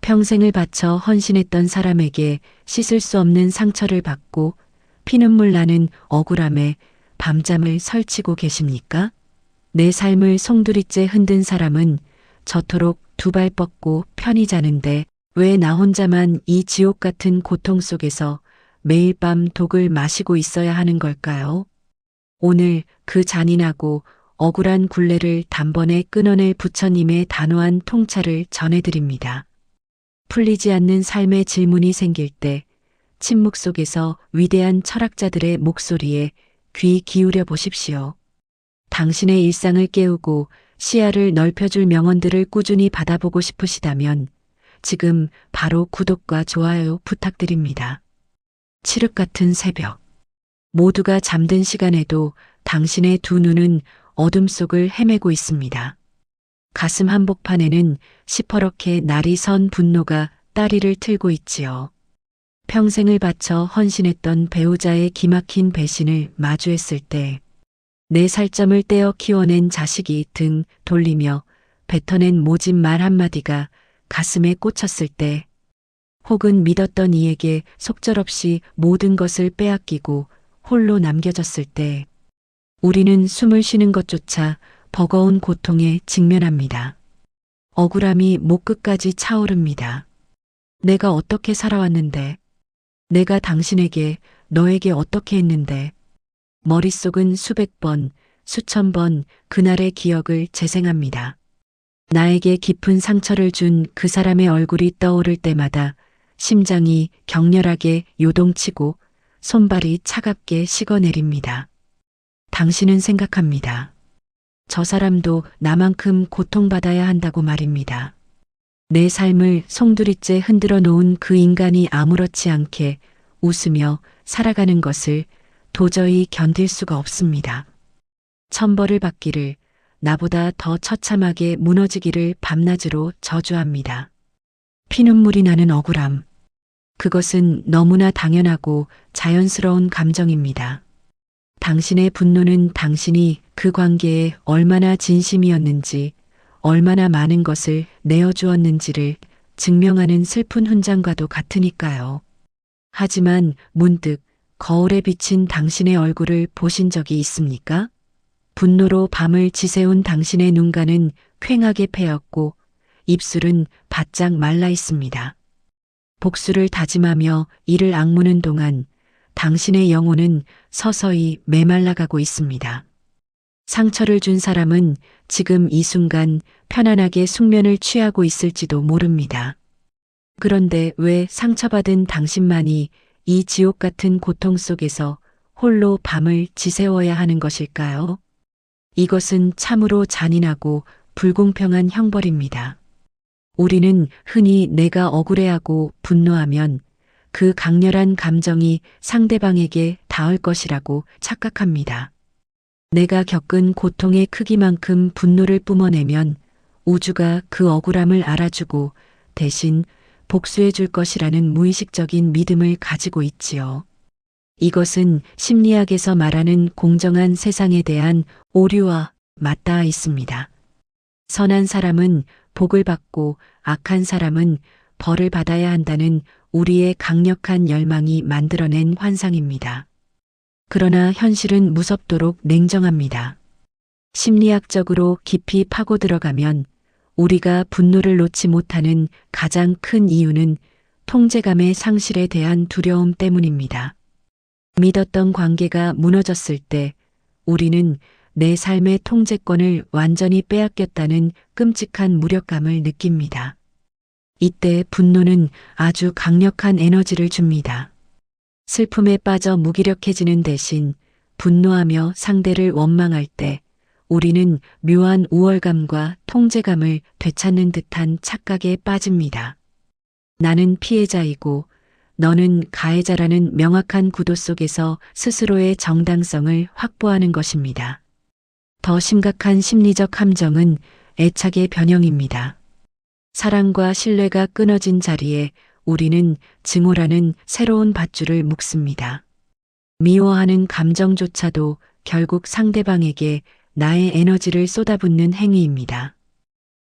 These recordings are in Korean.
평생을 바쳐 헌신했던 사람에게 씻을 수 없는 상처를 받고 피눈물 나는 억울함에 밤잠을 설치고 계십니까? 내 삶을 송두리째 흔든 사람은 저토록 두 발 뻗고 편히 자는데 왜 나 혼자만 이 지옥 같은 고통 속에서 매일 밤 독을 마시고 있어야 하는 걸까요? 오늘 그 잔인하고 억울한 굴레를 단번에 끊어낼 부처님의 단호한 통찰을 전해드립니다. 풀리지 않는 삶의 질문이 생길 때 침묵 속에서 위대한 철학자들의 목소리에 귀 기울여 보십시오. 당신의 일상을 깨우고 시야를 넓혀줄 명언들을 꾸준히 받아보고 싶으시다면 지금 바로 구독과 좋아요 부탁드립니다. 칠흑 같은 새벽. 모두가 잠든 시간에도 당신의 두 눈은 어둠 속을 헤매고 있습니다. 가슴 한복판에는 시퍼렇게 날이 선 분노가 따리를 틀고 있지요. 평생을 바쳐 헌신했던 배우자의 기막힌 배신을 마주했을 때 내 살점을 떼어 키워낸 자식이 등 돌리며 뱉어낸 모진 말 한마디가 가슴에 꽂혔을 때 혹은 믿었던 이에게 속절없이 모든 것을 빼앗기고 홀로 남겨졌을 때 우리는 숨을 쉬는 것조차 버거운 고통에 직면합니다. 억울함이 목 끝까지 차오릅니다. 내가 어떻게 살아왔는데, 내가 당신에게, 너에게 어떻게 했는데, 머릿속은 수백 번, 수천 번 그날의 기억을 재생합니다. 나에게 깊은 상처를 준 그 사람의 얼굴이 떠오를 때마다 심장이 격렬하게 요동치고 손발이 차갑게 식어내립니다. 당신은 생각합니다. 저 사람도 나만큼 고통받아야 한다고 말입니다. 내 삶을 송두리째 흔들어 놓은 그 인간이 아무렇지 않게 웃으며 살아가는 것을 도저히 견딜 수가 없습니다. 천벌을 받기를, 나보다 더 처참하게 무너지기를 밤낮으로 저주합니다. 피눈물이 나는 억울함. 그것은 너무나 당연하고 자연스러운 감정입니다. 당신의 분노는 당신이 그 관계에 얼마나 진심이었는지, 얼마나 많은 것을 내어주었는지를 증명하는 슬픈 훈장과도 같으니까요. 하지만 문득 거울에 비친 당신의 얼굴을 보신 적이 있습니까? 분노로 밤을 지새운 당신의 눈가는 퀭하게 패였고 입술은 바짝 말라 있습니다. 복수를 다짐하며 이를 악무는 동안 당신의 영혼은 서서히 메말라가고 있습니다. 상처를 준 사람은 지금 이 순간 편안하게 숙면을 취하고 있을지도 모릅니다. 그런데 왜 상처받은 당신만이 이 지옥 같은 고통 속에서 홀로 밤을 지새워야 하는 것일까요? 이것은 참으로 잔인하고 불공평한 형벌입니다. 우리는 흔히 내가 억울해하고 분노하면 그 강렬한 감정이 상대방에게 닿을 것이라고 착각합니다. 내가 겪은 고통의 크기만큼 분노를 뿜어내면 우주가 그 억울함을 알아주고 대신 복수해 줄 것이라는 무의식적인 믿음을 가지고 있지요. 이것은 심리학에서 말하는 공정한 세상에 대한 오류와 맞닿아 있습니다. 선한 사람은 복을 받고 악한 사람은 벌을 받아야 한다는 우리의 강력한 열망이 만들어낸 환상입니다. 그러나 현실은 무섭도록 냉정합니다. 심리학적으로 깊이 파고 들어가면 우리가 분노를 놓지 못하는 가장 큰 이유는 통제감의 상실에 대한 두려움 때문입니다. 믿었던 관계가 무너졌을 때 우리는 내 삶의 통제권을 완전히 빼앗겼다는 끔찍한 무력감을 느낍니다. 이때 분노는 아주 강력한 에너지를 줍니다. 슬픔에 빠져 무기력해지는 대신 분노하며 상대를 원망할 때 우리는 묘한 우월감과 통제감을 되찾는 듯한 착각에 빠집니다. 나는 피해자이고 너는 가해자라는 명확한 구도 속에서 스스로의 정당성을 확보하는 것입니다. 더 심각한 심리적 함정은 애착의 변형입니다. 사랑과 신뢰가 끊어진 자리에 우리는 증오라는 새로운 밧줄을 묶습니다. 미워하는 감정조차도 결국 상대방에게 나의 에너지를 쏟아붓는 행위입니다.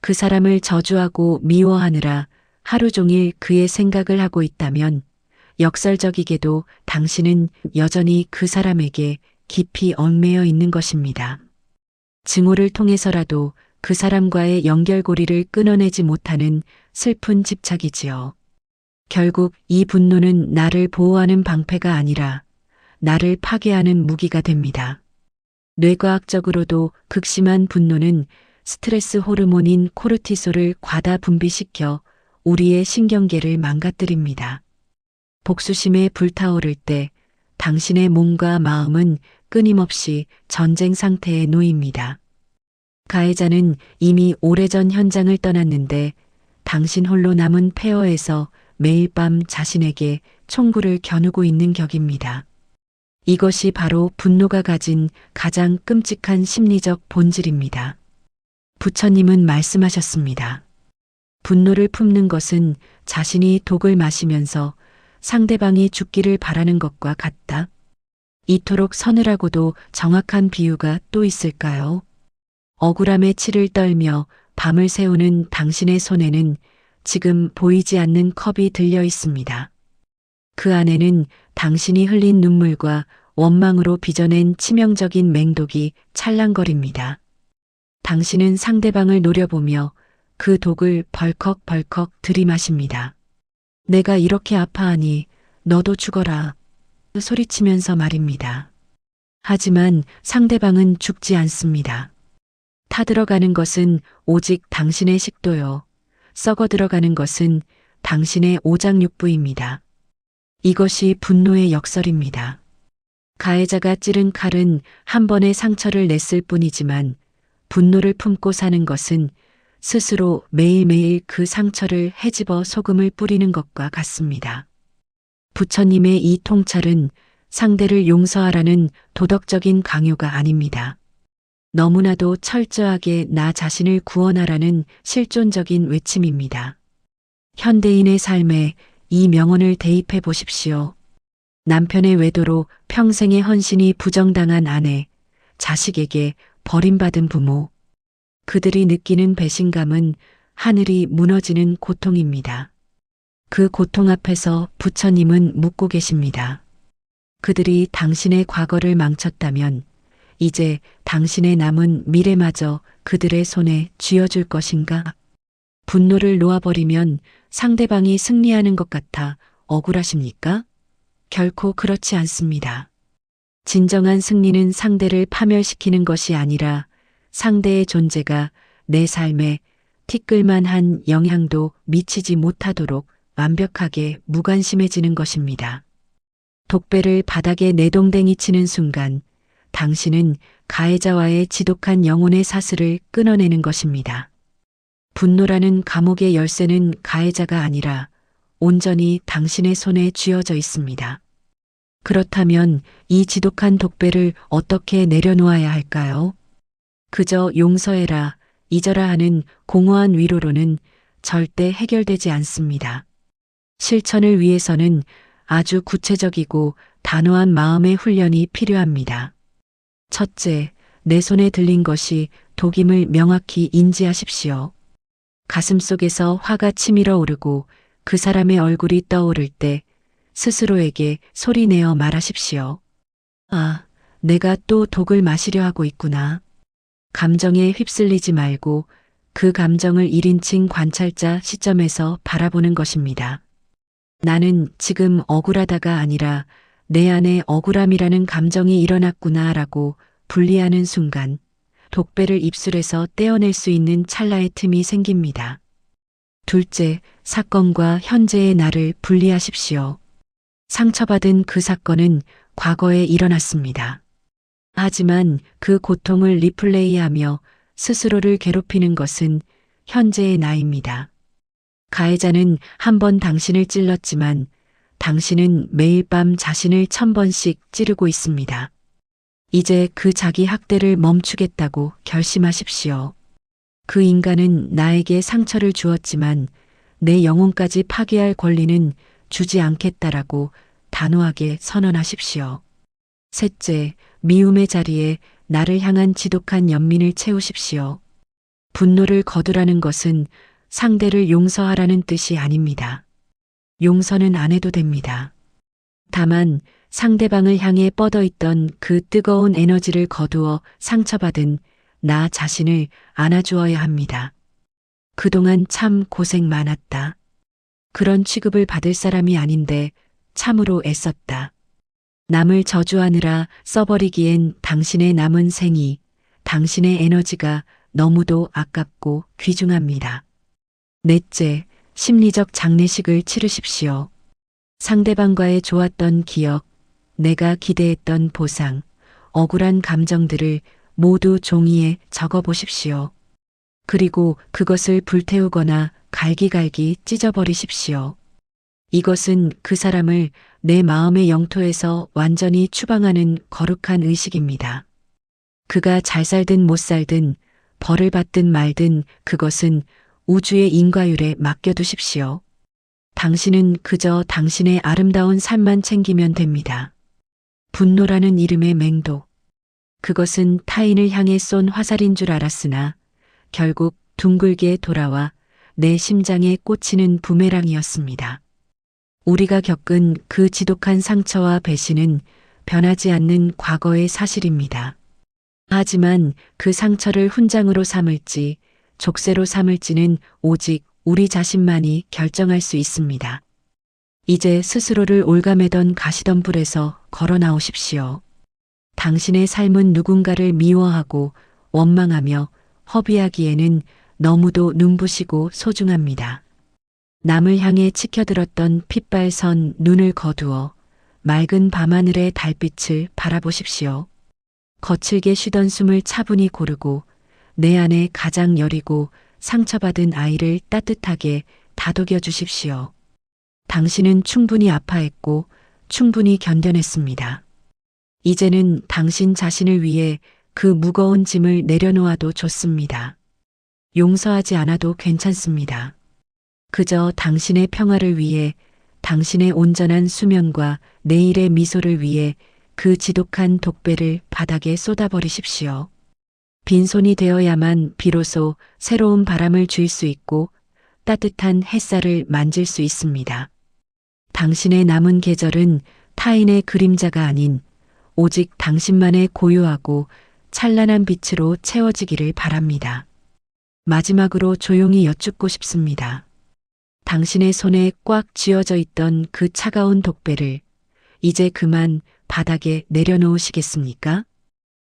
그 사람을 저주하고 미워하느라 하루 종일 그의 생각을 하고 있다면 역설적이게도 당신은 여전히 그 사람에게 깊이 얽매여 있는 것입니다. 증오를 통해서라도 그 사람과의 연결고리를 끊어내지 못하는 슬픈 집착이지요. 결국 이 분노는 나를 보호하는 방패가 아니라 나를 파괴하는 무기가 됩니다. 뇌과학적으로도 극심한 분노는 스트레스 호르몬인 코르티솔을 과다 분비시켜 우리의 신경계를 망가뜨립니다. 복수심에 불타오를 때 당신의 몸과 마음은 끊임없이 전쟁 상태에 놓입니다. 가해자는 이미 오래전 현장을 떠났는데 당신 홀로 남은 폐허에서 매일 밤 자신에게 총구를 겨누고 있는 격입니다. 이것이 바로 분노가 가진 가장 끔찍한 심리적 본질입니다. 부처님은 말씀하셨습니다. 분노를 품는 것은 자신이 독을 마시면서 상대방이 죽기를 바라는 것과 같다. 이토록 서늘하고도 정확한 비유가 또 있을까요? 억울함에 치를 떨며 밤을 새우는 당신의 손에는 지금 보이지 않는 컵이 들려 있습니다. 그 안에는 당신이 흘린 눈물과 원망으로 빚어낸 치명적인 맹독이 찰랑거립니다. 당신은 상대방을 노려보며 그 독을 벌컥벌컥 들이마십니다. 내가 이렇게 아파하니 너도 죽어라. 소리치면서 말입니다. 하지만 상대방은 죽지 않습니다. 타들어가는 것은 오직 당신의 식도요. 썩어 들어가는 것은 당신의 오장육부입니다. 이것이 분노의 역설입니다. 가해자가 찌른 칼은 한 번의 상처를 냈을 뿐이지만 분노를 품고 사는 것은 스스로 매일매일 그 상처를 헤집어 소금을 뿌리는 것과 같습니다. 부처님의 이 통찰은 상대를 용서하라는 도덕적인 강요가 아닙니다. 너무나도 철저하게 나 자신을 구원하라는 실존적인 외침입니다. 현대인의 삶에 이 명언을 대입해 보십시오. 남편의 외도로 평생의 헌신이 부정당한 아내, 자식에게 버림받은 부모. 그들이 느끼는 배신감은 하늘이 무너지는 고통입니다. 그 고통 앞에서 부처님은 묻고 계십니다. 그들이 당신의 과거를 망쳤다면 이제 당신의 남은 미래마저 그들의 손에 쥐어줄 것인가? 분노를 놓아버리면 상대방이 승리하는 것 같아 억울하십니까? 결코 그렇지 않습니다. 진정한 승리는 상대를 파멸시키는 것이 아니라 상대의 존재가 내 삶에 티끌만한 영향도 미치지 못하도록 완벽하게 무관심해지는 것입니다. 독배를 바닥에 내동댕이 치는 순간 당신은 가해자와의 지독한 영혼의 사슬을 끊어내는 것입니다. 분노라는 감옥의 열쇠는 가해자가 아니라 온전히 당신의 손에 쥐어져 있습니다. 그렇다면 이 지독한 독배를 어떻게 내려놓아야 할까요? 그저 용서해라, 잊어라 하는 공허한 위로로는 절대 해결되지 않습니다. 실천을 위해서는 아주 구체적이고 단호한 마음의 훈련이 필요합니다. 첫째, 내 손에 들린 것이 독임을 명확히 인지하십시오. 가슴속에서 화가 치밀어 오르고 그 사람의 얼굴이 떠오를 때 스스로에게 소리내어 말하십시오. 아, 내가 또 독을 마시려 하고 있구나. 감정에 휩쓸리지 말고 그 감정을 1인칭 관찰자 시점에서 바라보는 것입니다. 나는 지금 억울하다가 아니라 내 안에 억울함이라는 감정이 일어났구나라고 분리하는 순간 독배를 입술에서 떼어낼 수 있는 찰나의 틈이 생깁니다. 둘째, 사건과 현재의 나를 분리하십시오. 상처받은 그 사건은 과거에 일어났습니다. 하지만 그 고통을 리플레이하며 스스로를 괴롭히는 것은 현재의 나입니다. 가해자는 한 번 당신을 찔렀지만 당신은 매일 밤 자신을 1000번씩 찌르고 있습니다. 이제 그 자기 학대를 멈추겠다고 결심하십시오. 그 인간은 나에게 상처를 주었지만 내 영혼까지 파괴할 권리는 주지 않겠다라고 단호하게 선언하십시오. 셋째, 미움의 자리에 나를 향한 지독한 연민을 채우십시오. 분노를 거두라는 것은 상대를 용서하라는 뜻이 아닙니다. 용서는 안 해도 됩니다. 다만 상대방을 향해 뻗어있던 그 뜨거운 에너지를 거두어 상처받은 나 자신을 안아주어야 합니다. 그동안 참 고생 많았다. 그런 취급을 받을 사람이 아닌데 참으로 애썼다. 남을 저주하느라 써버리기엔 당신의 남은 생이, 당신의 에너지가 너무도 아깝고 귀중합니다. 넷째, 심리적 장례식을 치르십시오. 상대방과의 좋았던 기억, 내가 기대했던 보상, 억울한 감정들을 모두 종이에 적어 보십시오. 그리고 그것을 불태우거나 갈기갈기 찢어버리십시오. 이것은 그 사람을 내 마음의 영토에서 완전히 추방하는 거룩한 의식입니다. 그가 잘 살든 못 살든 벌을 받든 말든 그것은 우주의 인과율에 맡겨두십시오. 당신은 그저 당신의 아름다운 삶만 챙기면 됩니다. 분노라는 이름의 맹독. 그것은 타인을 향해 쏜 화살인 줄 알았으나 결국 둥글게 돌아와 내 심장에 꽂히는 부메랑이었습니다. 우리가 겪은 그 지독한 상처와 배신은 변하지 않는 과거의 사실입니다. 하지만 그 상처를 훈장으로 삼을지 족쇄로 삼을지는 오직 우리 자신만이 결정할 수 있습니다. 이제 스스로를 올가매던 가시덤불에서 걸어 나오십시오. 당신의 삶은 누군가를 미워하고 원망하며 허비하기에는 너무도 눈부시고 소중합니다. 남을 향해 치켜들었던 핏발선 눈을 거두어 맑은 밤하늘의 달빛을 바라보십시오. 거칠게 쉬던 숨을 차분히 고르고 내 안에 가장 여리고 상처받은 아이를 따뜻하게 다독여 주십시오. 당신은 충분히 아파했고 충분히 견뎌냈습니다. 이제는 당신 자신을 위해 그 무거운 짐을 내려놓아도 좋습니다. 용서하지 않아도 괜찮습니다. 그저 당신의 평화를 위해, 당신의 온전한 수면과 내일의 미소를 위해 그 지독한 독배를 바닥에 쏟아버리십시오. 빈손이 되어야만 비로소 새로운 바람을 쥘 수 있고 따뜻한 햇살을 만질 수 있습니다. 당신의 남은 계절은 타인의 그림자가 아닌 오직 당신만의 고요하고 찬란한 빛으로 채워지기를 바랍니다. 마지막으로 조용히 여쭙고 싶습니다. 당신의 손에 꽉 쥐어져 있던 그 차가운 독배를 이제 그만 바닥에 내려놓으시겠습니까?